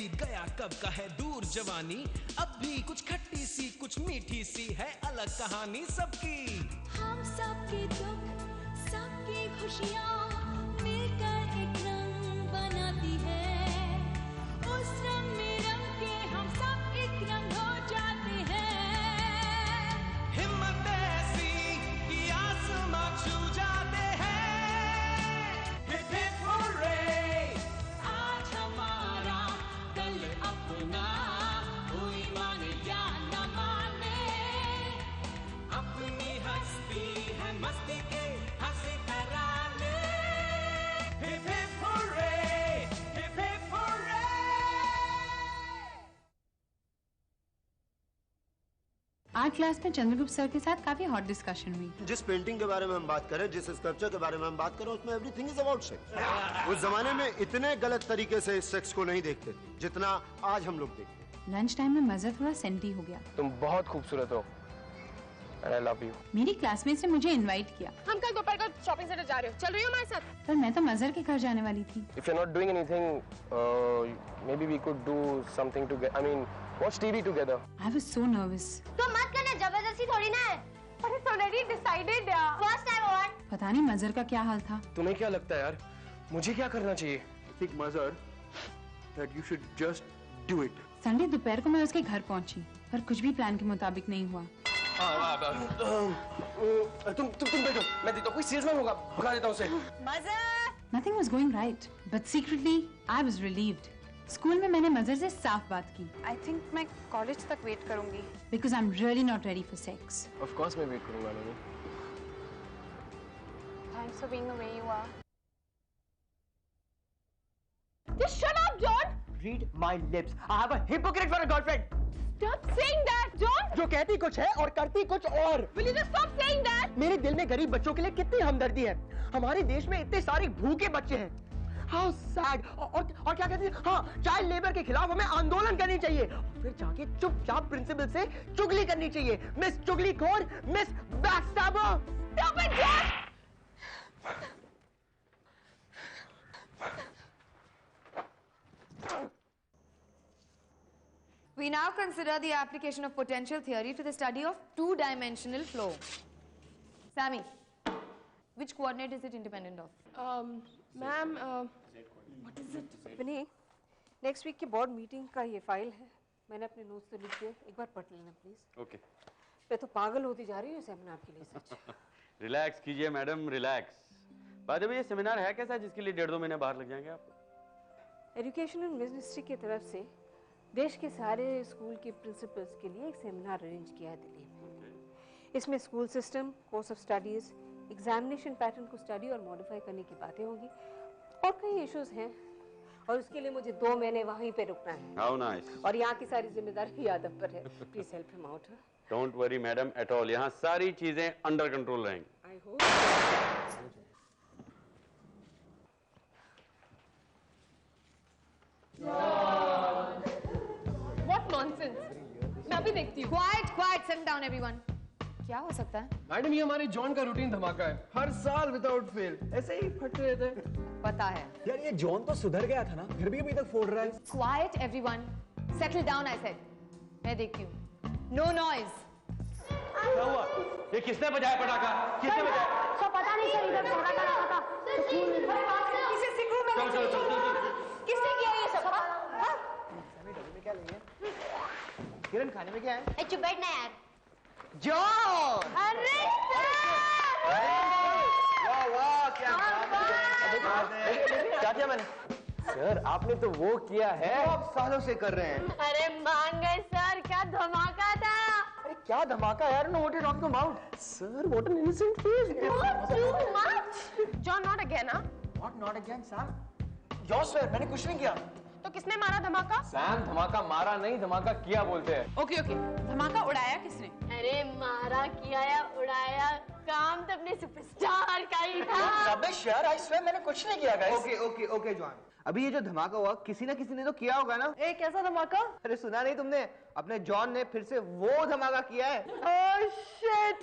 कैसी गया कब का है दूर जवानी, अब भी कुछ खट्टी सी कुछ मीठी सी है अलग कहानी सबकी। हम सबके दुख सबकी खुशियाँ मिलकर एक रंग बनाती है, उस रंग में रंग के हम सब एक रंग हो जाते हैं। हिम्मत ऐसी कि आसमां छू जाते हैं। हिप हिप हुर्रे, आज हमारा कल अपना, कोई माने या न माने, अपनी हस्ती है मस्ती के हंसी तराने। Hip hip hurray, hip hip hurray. Art class में चंद्रगुप्त सर के साथ काफी हॉट डिस्कशन हुई। जिस पेंटिंग के बारे में हम बात करें, जिस स्कल्पचर के बारे में हम बात करें, उसमें एवरीथिंग इज अबाउट सेक्स। उस जमाने में इतने गलत तरीके से सेक्स को नहीं देखते जितना आज हम लोग देखते हैं। लंच टाइम में मजर थोड़ा सेंटी हो गया। तुम बहुत खूबसूरत हो and I love you। मेरी क्लासमेट्स ने मुझे इनवाइट किया। हम कल दोपहर को शॉपिंग सेंटर जा रहे हो, चल रही हो हमारे साथ? पर मैं तो मजर के घर जाने वाली थी। If you're not doing anything, maybe we could do something together. I mean, watch TV together। I was so nervous। तो मत करना, जबरदस्ती थोड़ी ना है। अरे it's already decided यार। First time what? पता नहीं मजर का क्या हाल था। तुम्हें क्या लगता है यार, मुझे क्या करना चाहिए? I think Mazhar that you should just do it। Sunday दोपहर को मैं उसके घर पहुंची, पर कुछ भी प्लान के मुताबिक नहीं हुआ। तुम बैठो, मैं देता हूँ, कोई सीरियस ना होगा, भगा देता हूँ उसे। मजर। Nothing was going right, but secretly I was relieved। School में मैंने मजर से साफ बात की। I think मैं कॉलेज तक वेट करूंगी। Because I'm really not ready for sex। Of course मैं वेट करूँगा नहीं। Thanks for being the way you are। Just shut up, John। Read my lips। I have a hypocrite for a girlfriend। Stop saying that, John। जो कहती कुछ है और करती कुछ और। Will you just stop saying that? मेरे दिल में गरीब बच्चों के लिए कितनी हमदर्दी है। हमारे देश में इतने सारे भूखे बच्चे हैं। How sad। और क्या कहती है? हाँ, चाइल्ड लेबर के खिलाफ हमें आंदोलन करनी चाहिए। फिर जाके चुपचाप प्रिंसिपल से चुगली करनी चाहिए। मिस चुगलीखोर, Miss backstabber. Stop it, John। We now consider the application of potential theory to the study of two-dimensional flow. Sammy, which coordinate is it independent of? Ma'am, what is it? अपनी next week की board meeting का ये file है, मैंने अपने notes तो लिख दिए, एक बार पढ़ लेना प्लीज। ओके। मैं तो पागल होती जा रही हूँ सेमिनार के लिए सच। रिलैक्स कीजिए मैडम, रिलैक्स। बाद में ये सेमिनार है कैसा जिसके लिए 1.5-2 महीने बाहर लग जाएंगे आपको? एजुकेशन मिनिस्ट्री की तरफ से देश के सारे स्कूल के प्रिंसिपल्स के लिए एक सेमिनार अरेंज किया है दिल्ली में। इसमें school system, course of studies, examination pattern को स्टडी और मॉडिफाई करने की बातें होंगी और कई इश्यूज हैं, और उसके लिए मुझे 2 महीने वहीं पे रुकना है। How nice। और यहाँ की सारी जिम्मेदारी यादव पर है। Please help him out. Don't worry madam at all, यहाँ सारी चीजें अंडर कंट्रोल रहेंगी। I hope. What nonsense। मैं अभी देखती हूँ। Quiet, quiet, sit down everyone। क्या हो सकता है? मैडम ये हमारे जॉन का रूटीन धमाका है, हर साल विदाउट फेल ऐसे ही फटते रहते हैं। पता है। यार ये जॉन तो सुधर गया था ना, फिर भी अभी तक फोड़ रहा है। Quiet everyone, settle down I said। मैं देखती हूँ। No noise। क्या हुआ? ये किसने बजाया पटाखा? किसने बजाया? तो पता नहीं सर, इधर पटाखा लगा था। किसे सिखूं मैं? चलो। किसने किया ये सब? में क्या लेंगे? किरण खाने में क्या है? चुप बैठना यार। जॉन। अरे वाह वाह, क्या क्या मैंने? सर आपने तो वो किया है, आप सालों से कर रहे हैं। अरे मान गए सर, क्या धमाका था। अरे क्या धमाका यार, know what you talking about? Sir what an innocent face. Too much। John, not again, हाँ? Not again, Sam। Your sir, मैंने कुछ नहीं किया। तो किसने मारा धमाका? सैम धमाका मारा नहीं, धमाका किया बोलते हैं। ओके, धमाका उड़ाया किसने? अरे मारा किया या उड़ाया, काम तो अपने सुपरस्टार का ही था। रबिश यार, आई स्वेयर मैंने कुछ नहीं किया गाइस। ओके जॉन, अभी ये जो धमाका हुआ किसी ना किसी ने तो किया होगा ना? ए कैसा धमाका? अरे सुना नहीं तुमने? अपने जॉन ने फिर से वो धमाका किया है। Oh shit,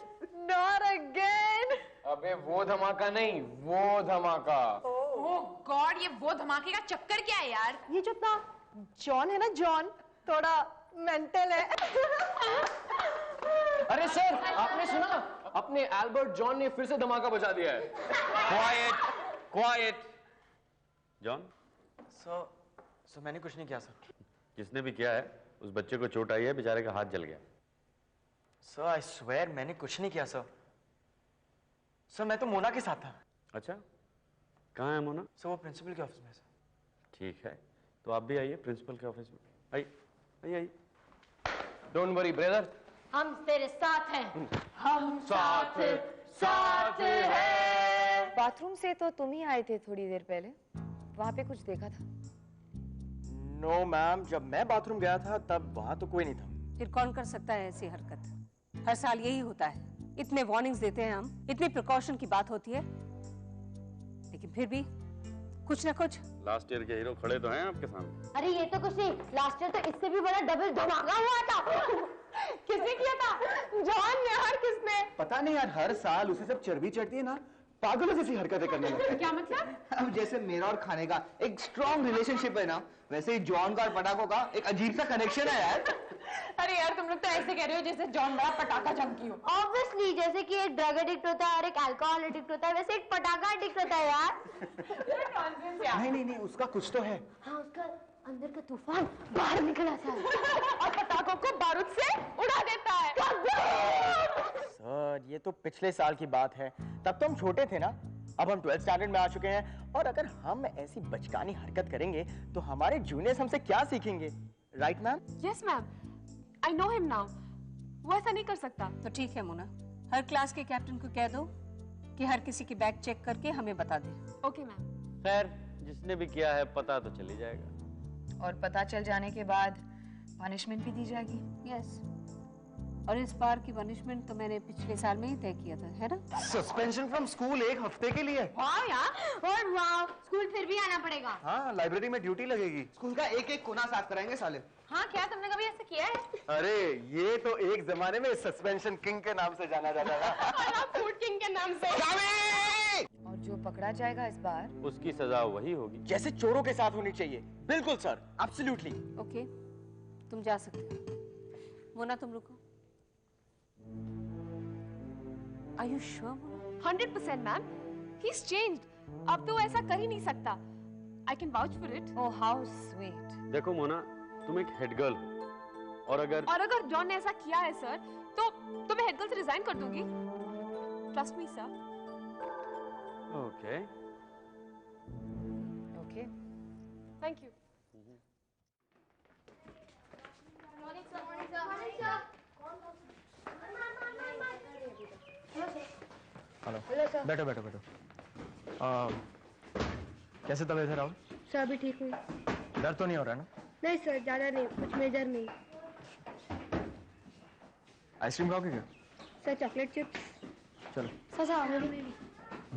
not again। अबे वो धमाका नहीं, वो धमाका। ओह गॉड, ये वो धमाके का चक्कर क्या है यार? ये जो था जॉन है ना, जॉन थोड़ा मेंटल है। अरे सर, आपने सुना? अपने एल्बर्ट जॉन ने फिर से धमाका बजा दिया है। Quite, quite. जॉन? सर मैंने कुछ नहीं किया सर। किसने भी किया है, उस बच्चे को चोट आई है, बेचारे का हाथ जल गया। सर आई स्वेयर मैंने कुछ नहीं किया सर। सर मैं तो मोना के साथ था। अच्छा, कहाँ है मोना? सर वो प्रिंसिपल के ऑफिस में है सर। ठीक है, तो आप भी आइए प्रिंसिपल के ऑफिस में। आइए आइए। डोंट वरी ब्रदर, हम तेरे साथ हैं। हम साथ हैं। बाथरूम से तो तुम ही आए थे थोड़ी देर पहले, वहां पे कुछ देखा था? नो मैम, जब मैं बाथरूम गया था तब वहां तो कोई नहीं था। फिर कौन कर सकता है ऐसी हरकत? हर साल यही होता है, इतने वार्निंग्स देते हैं हम, इतनी प्रिकॉशन की बात होती है, लेकिन फिर भी कुछ ना कुछ। लास्ट ईयर के हीरो खड़े तो हैं आपके सामने। अरे ये तो कुछ नहीं, लास्ट ईयर तो इससे भी बड़ा डबल धमाका हुआ था। किसने किया था? जॉन ने। और किसने? पता नहीं यार, हर साल उसे सब चर्बी चढ़ती है ना, पागलों जैसी हरकतें करने लगता है। क्या मतलब? अब जैसे मेरा और खाने का एक स्ट्रॉन्ग रिलेशनशिप है ना, वैसे ही जॉन का और पटाखों का एक अजीब सा कनेक्शन है यार। अरे यार तुम लोग तो ऐसे कह रहे हो जैसे जॉन बड़ा पटाखा जंकी हो। ऑब्वियसली, जैसे कि एक ड्रग एडिक्ट होता है और एक अल्कोहल एडिक्ट होता है, वैसे एक पटाखा एडिक्ट होता है यार। नहीं, उसका कुछ तो है। हाँ, उसका अंदर का तूफान बाहर निकल आता है और पटाखों को बारूद से उड़ा देता है। सर ये तो पिछले साल की बात है, तब तो हम छोटे थे ना। अब हम 12th स्टैंडर्ड में आ चुके हैं, और अगर हम ऐसी बचकानी हरकत करेंगे तो हमारे जूनियर्स हमसे क्या सीखेंगे? Right ma'am? Yes ma'am, I know him now. वो ऐसा नहीं कर सकता। तो ठीक है मोना, हर क्लास के कैप्टन को कह दो कि हर किसी की बैग चेक करके हमें बता दे। Okay ma'am. खैर, जिसने भी किया है पता तो चली जाएगा। और पता चल जाने के बाद पनिशमेंट भी दी जाएगी। यस, और इस बार की पनिशमेंट तो मैंने पिछले साल में ही तय किया था, है ना? सस्पेंशन फ्रॉम स्कूल 1 हफ्ते के लिए। वाह यार, और वाह, स्कूल फिर भी आना पड़ेगा। हाँ, लाइब्रेरी में ड्यूटी लगेगी। स्कूल का एक कोना साफ कराएंगे साले। हाँ, क्या तुमने कभी ऐसा किया है? अरे ये तो एक जमाने में सस्पेंशन किंग के नाम से जाना जाता था। फूड किंग के नाम से। और जो पकड़ा जाएगा इस बार, उसकी सजा वही होगी जैसे चोरों के साथ होनी चाहिए। बिल्कुल सर, एब्सोल्युटली। ओके, तुम जा सकते हो। मोना तुम रुको। Are you sure? 100% ma'am. He's changed. अब तो ऐसा कर ही नहीं सकता। I can vouch for it. Oh how sweet. देखो मोना, तुम एक हेड गर्ल हो, और अगर जॉन ने ऐसा किया है सर, तो मैं हेड गर्ल से रिजाइन कर दूंगी। Trust me sir. Okay. Okay. Thank you. Hello, बैठो बैठो बैठो। कैसे तबीयत है राहुल? सर अभी ठीक हुई। डर तो नहीं हो रहा है ना? नहीं सर, ज्यादा नहीं, कुछ मेजर नहीं। आइसक्रीम खाओगे क्या? Sir chocolate chips. चलो सर मेरी भी।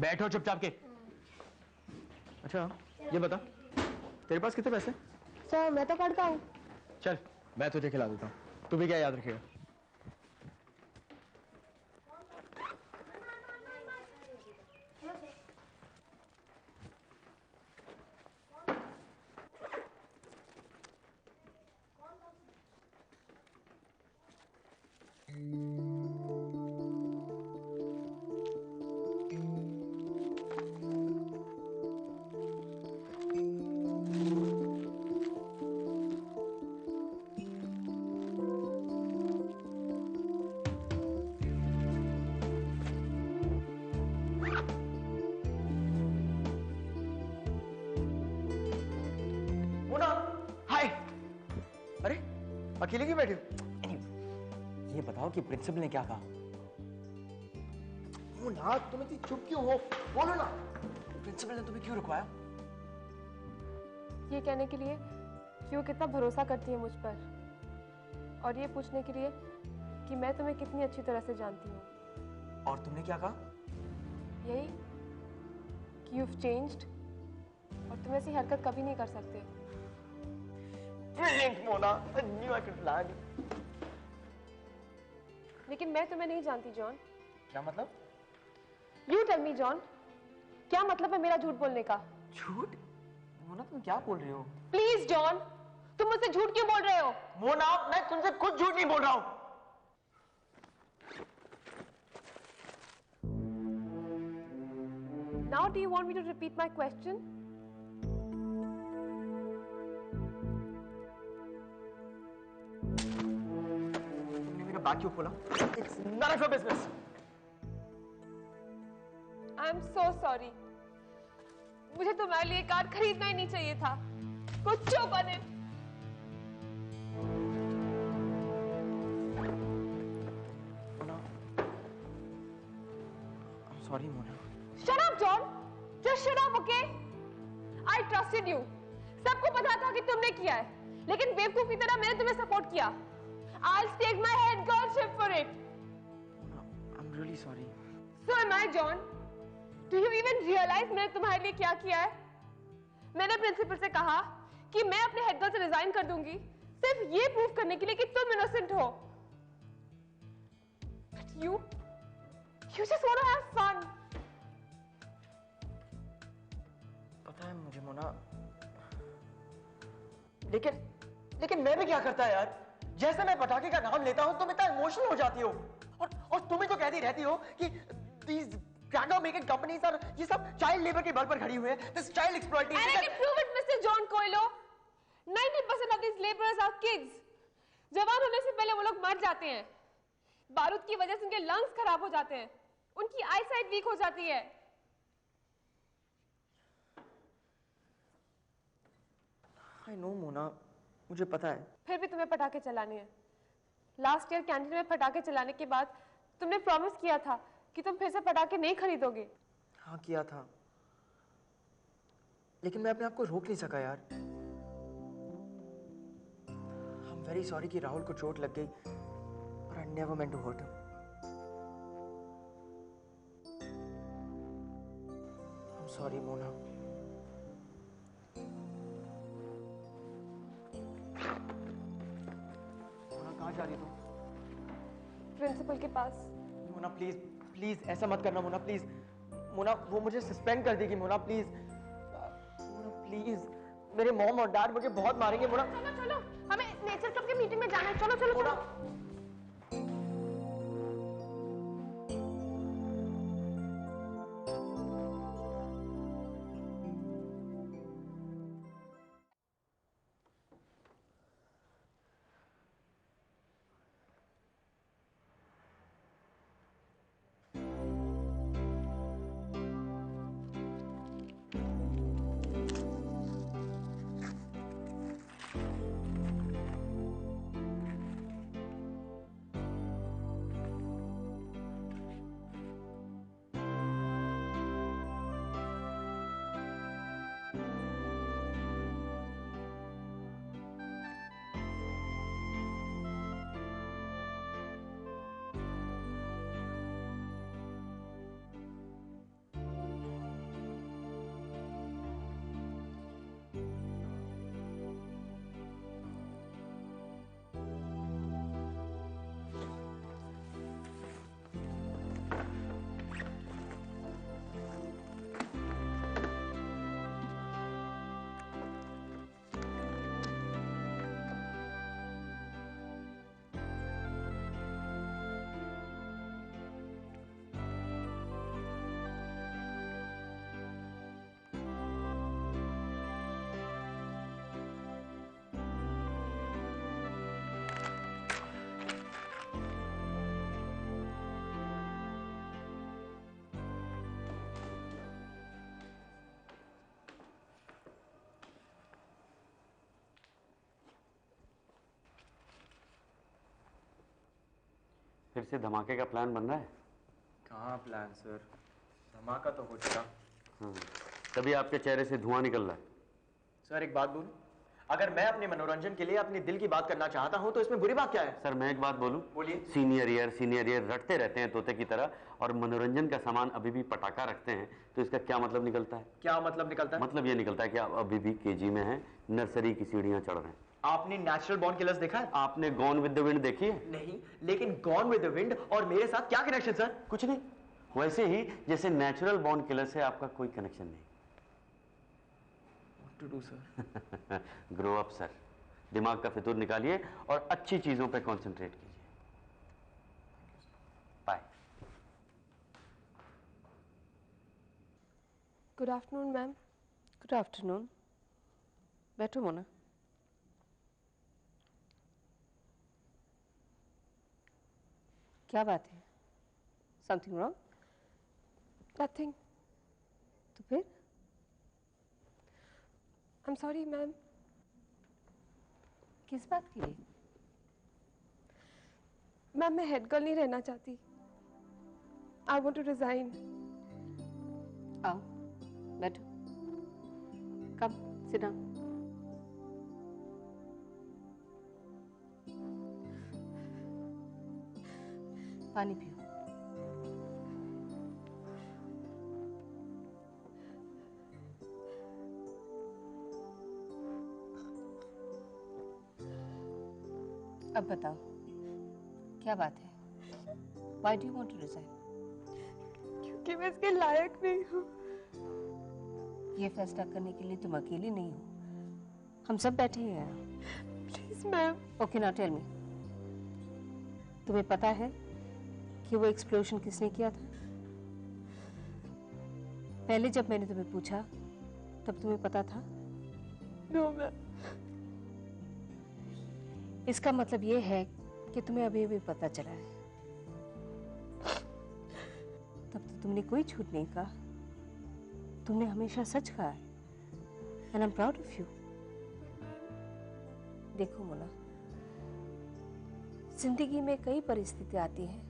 बैठो चुपचाप के। अच्छा ये बता, तेरे पास कितने पैसे? सर मैं तो पढ़ता हूँ। चल मैं तुझे खिला देता हूँ, तू भी क्या याद रखेगा? अकेले क्यों बैठे हो? ये बताओ कि प्रिंसिपल ने क्या कहा? ना तुम इतनी चुप क्यों हो? बोलो ना। प्रिंसिपल ने तुम्हें क्यों रुकवाया? ये कहने के लिए कि वो कितना भरोसा करती है मुझ पर, और ये पूछने के लिए कि मैं तुम्हें कितनी अच्छी तरह से जानती हूँ। और तुमने क्या कहा? यही कि you've changed और तुम ऐसी हरकत कभी नहीं कर सकते। Brilliant, Mona. I knew I could land. लेकिन मैं तुम्हें नहीं जानती जॉन। क्या मतलब? You tell me जॉन, क्या मतलब है मेरा झूठ बोलने का? झूठ? मोना तुम क्या बोल रही हो? प्लीज जॉन, तुम मुझसे झूठ क्यों बोल रहे हो? मोना, मैं तुमसे कुछ झूठ नहीं बोल रहा हूं। Now do you want me to repeat my question? तुमने मेरा बैग क्यों खोला? It's none of your business. I'm so sorry. मुझे तुम्हारे लिए कार खरीदना ही नहीं चाहिए था। कुछ बने। I'm sorry, Mona. Shut up, John. Just shut up, okay? I trusted you. सबको पता था कि तुमने किया है, लेकिन बेवकूफ की तरह मैंने तुम्हें सपोर्ट किया। I'll stake my head girlship for it. Mona, I'm really sorry. So am I, John. Do you even realize मैंने तुम्हारे लिए क्या किया है? मैंने प्रिंसिपल से कहा कि मैं अपने हेड गर्ल से रिजाइन कर दूंगी, सिर्फ ये प्रूव करने के लिए कि तुम इनोसेंट हो। But you just want to have fun. पता है मुझे मोना, लेकिन मैं भी क्या करता है यार? जैसे मैं पटाखे का नाम लेता हूं तुम इतना इमोशनल हो जाती हो, और तुम ही तो कहती रहती हो कि these cracker making companies are ये सब चाइल्ड लेबर के बल पर खड़ी हुई है। This child exploitation. And I can prove it, Mr. John Coelho. 90% of these laborers are kids. जवान होने से पहले वो लोग मर जाते हैं। बारूद की वजह से उनके लंग्स खराब हो जाते हैं, उनकी आईसाइट वीक हो जाती है। I know, मोना, मुझे पता है। फिर भी तुम्हें पटाखे चलाने हैं। लास्ट ईयर कैंटीन में पटाखे चलाने के बाद तुमने प्रॉमिस किया था कि तुम फिर से पटाखे नहीं खरीदोगे। हाँ किया था, लेकिन मैं अपने आप को रोक नहीं सका यार। I'm very sorry कि राहुल को चोट लग गई, but I never meant to hurt him. I'm sorry, Mona. Mona कहाँ जा रही तुम? प्रिंसिपल के पास। मोना प्लीज ऐसा मत करना मोना, प्लीज। मोना वो मुझे सस्पेंड कर देगी मोना, प्लीज। मोना प्लीज, मेरे मॉम और डैड मुझे बहुत मारेंगे मोना। चलो हमें नेचर क्लब की मीटिंग में जाना है। चलो मोना। फिर से धमाके का प्लान बन रहा है? कहाँ प्लान सर, धमाका तो हो चुका। तभी आपके चेहरे से धुआं निकल रहा है। सर एक बात बोलूं, अगर मैं अपने मनोरंजन के लिए अपने दिल की बात करना चाहता हूं तो इसमें बुरी बात क्या है? सर मैं एक बात बोलूं? बोलिए। सीनियर ईयर रटते रहते हैं तोते की तरह, और मनोरंजन का सामान अभी भी पटाखा रखते हैं, तो इसका क्या मतलब निकलता है? क्या मतलब निकलता है? मतलब ये निकलता है कि आप अभी भी केजी में हैं, नर्सरी की सीढ़ियां चढ़ रहे हैं। आपने नेचुरल बॉर्न किलर्स देखा है? आपने गॉन विद द विंड देखी है? नहीं, लेकिन गॉन विद द विंड और मेरे साथ क्या कनेक्शन सर? कुछ नहीं, वैसे ही जैसे नेचुरल बॉर्न किलर से आपका कोई कनेक्शन नहीं। What to do, sir? Grow up sir, दिमाग का फितूर निकालिए और अच्छी चीजों पे कंसंट्रेट कीजिए। Bye. Good afternoon ma'am. Good afternoon. बैठो मोना। क्या बात है? Something wrong? नथिंग। तो फिर? I am sorry ma'am. किस बात के लिए? मैम मैं हेड गर्ल नहीं रहना चाहती। I want to resign. आओ बैठो। Come sit down. पानी पियो। अब बताओ क्या बात है? Why do you want to resign? क्योंकि मैं इसके लायक नहीं हूँ। ये फैसला करने के लिए तुम अकेली नहीं हो, हम सब बैठे हैं यहाँ। Please ma'am. Okay now tell me, तुम्हें पता है कि वो एक्सप्लोजन किसने किया था? पहले जब मैंने तुम्हें पूछा तब तुम्हें पता था? No ma'am. इसका मतलब ये है कि तुम्हें अभी अभी पता चला है। तब तो तुमने कोई झूठ नहीं कहा, तुमने हमेशा सच कहा है। And I am proud of you. देखो मोना, जिंदगी में कई परिस्थितियां आती हैं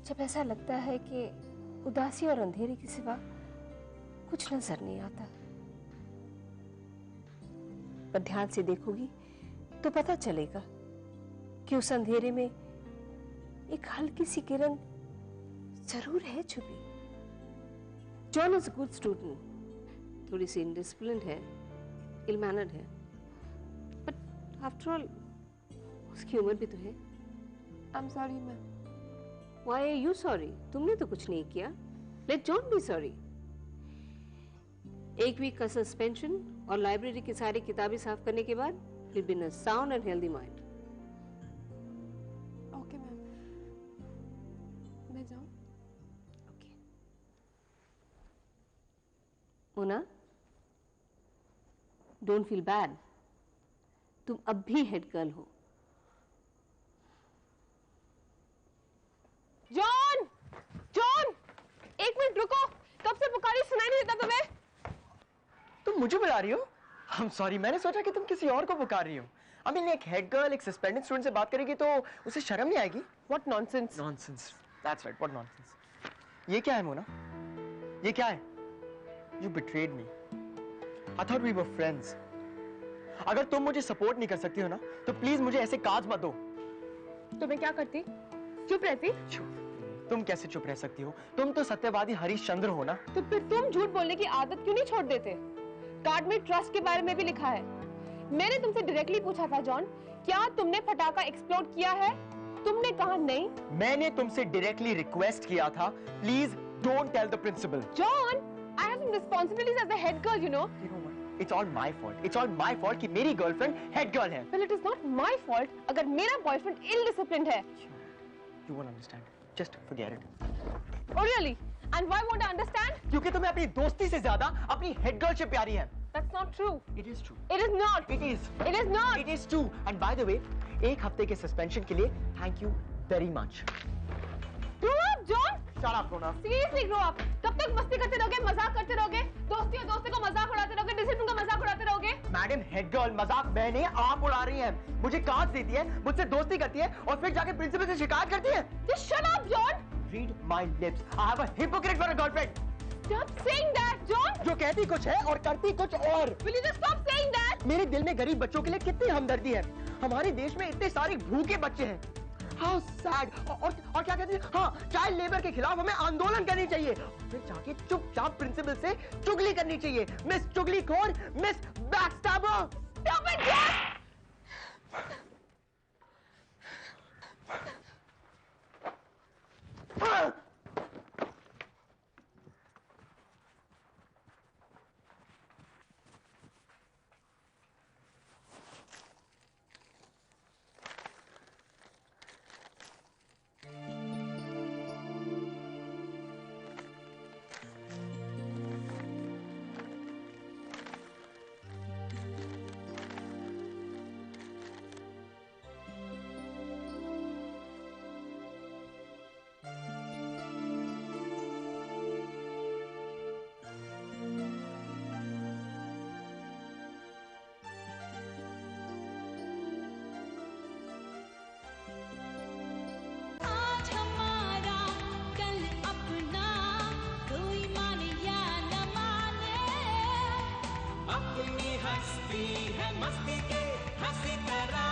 जब ऐसा लगता है कि उदासी और अंधेरे के सिवा कुछ नजर नहीं आता, पर ध्यान से देखोगी तो पता चलेगा कि उस अंधेरे में एक हल्की सी किरण जरूर है छुपी। John is a good student, थोड़ी सी इनडिसिप्लिन्ड है, इल मैनर्ड है, बट आफ्टर ऑल उसकी उम्र भी तो है। I am sorry ma'am. Why are you sorry? तुमने तो कुछ नहीं किया। Let John be sorry. एक वीक का सस्पेंशन और लाइब्रेरी की सारी किताबें साफ करने के बाद he'll be in a sound and healthy mind. Okay ma'am. मैं जाऊँ? Okay. Mona, don't feel bad, तुम अब भी हेड गर्ल हो। जॉन! जॉन! एक मिनट रुको, कब से पुकारी सुनाई नहीं देता तुम्हें? तुम मुझे बुला रही हो? I'm sorry, मैंने सोचा कि तुम किसी और को पुकार रही हो। I mean, एक हेड गर्ल एक सस्पेंडेड स्टूडेंट से बात करेगी तो उसे शर्म नहीं आएगी? What nonsense? Nonsense. That's right. What nonsense. ये क्या है मोना? ये क्या है? You betrayed me. I thought we were friends. अगर तुम मुझे सपोर्ट नहीं कर सकती हो ना, तो प्लीज मुझे ऐसे काज मत दो। तो मैं क्या करती? चुप रहती? तुम कैसे चुप रह सकती हो? तुम तो सत्यवादी हरिश्चंद्र हो ना। तो फिर तुम झूठ बोलने की आदत क्यों नहीं छोड़ देते? कार्ड में ट्रस्ट के बारे में भी लिखा है। मैंने तुमसे डायरेक्टली पूछा था जॉन, क्या तुमने पटाखा एक्सप्लोड किया है? तुमने कहा नहीं। मैंने तुमसे डायरेक्टली रिक्वेस्ट किया था, please don't tell the principal. John, I have some responsibilities as a head girl, you know. It's all my fault. It's all my fault कि मेरी गर्लफ्रेंड हेड गर्ल है। Well, it is not my fault अगर मेरा boyfriend इल disciplined है। You won't understand. Just forget it. Oh really? And why won't I understand? क्योंकि तुम्हें अपनी दोस्ती से ज्यादा अपनी हेड गर्ल से प्यारी है। That's not true. It is true. It is not. It is. It is not. It is true. And by the way, एक हफ्ते के सस्पेंशन के लिए thank you very much. Grow up, John. Shut up, Mona. Seriously, grow up. कब तक मस्ती करते रहोगे, मजाक करते रहोगे, दोस्ती और दोस्ती को मजाक उड़ाते रहोगे, डिसिप्लिन का मजाक उड़ाते रहोगे? मैडम, हेड गर्ल मजाक मैंने, आप उड़ा रही हैं। मुझे कांच देती है, मुझसे दोस्ती करती है और फिर जाके प्रिंसिपल से शिकायत करती है। Just shut up, John. Read my lips. I have a hypocrite for a girlfriend. Stop saying that, John. जो कहती कुछ है और करती कुछ और। Will you just stop saying that? मेरे दिल में गरीब बच्चों के लिए कितनी हमदर्दी है। हमारे देश में इतने सारे भूखे बच्चे हैं। How sad. और क्या कहती है? हाँ, चाइल्ड लेबर के खिलाफ हमें आंदोलन करनी चाहिए। फिर जाके चुपचाप प्रिंसिपल से चुगली करनी चाहिए। मिस चुगलीखोर, Miss backstabber. Stop it, John. मस्ती है मस्ती के हंसी तराने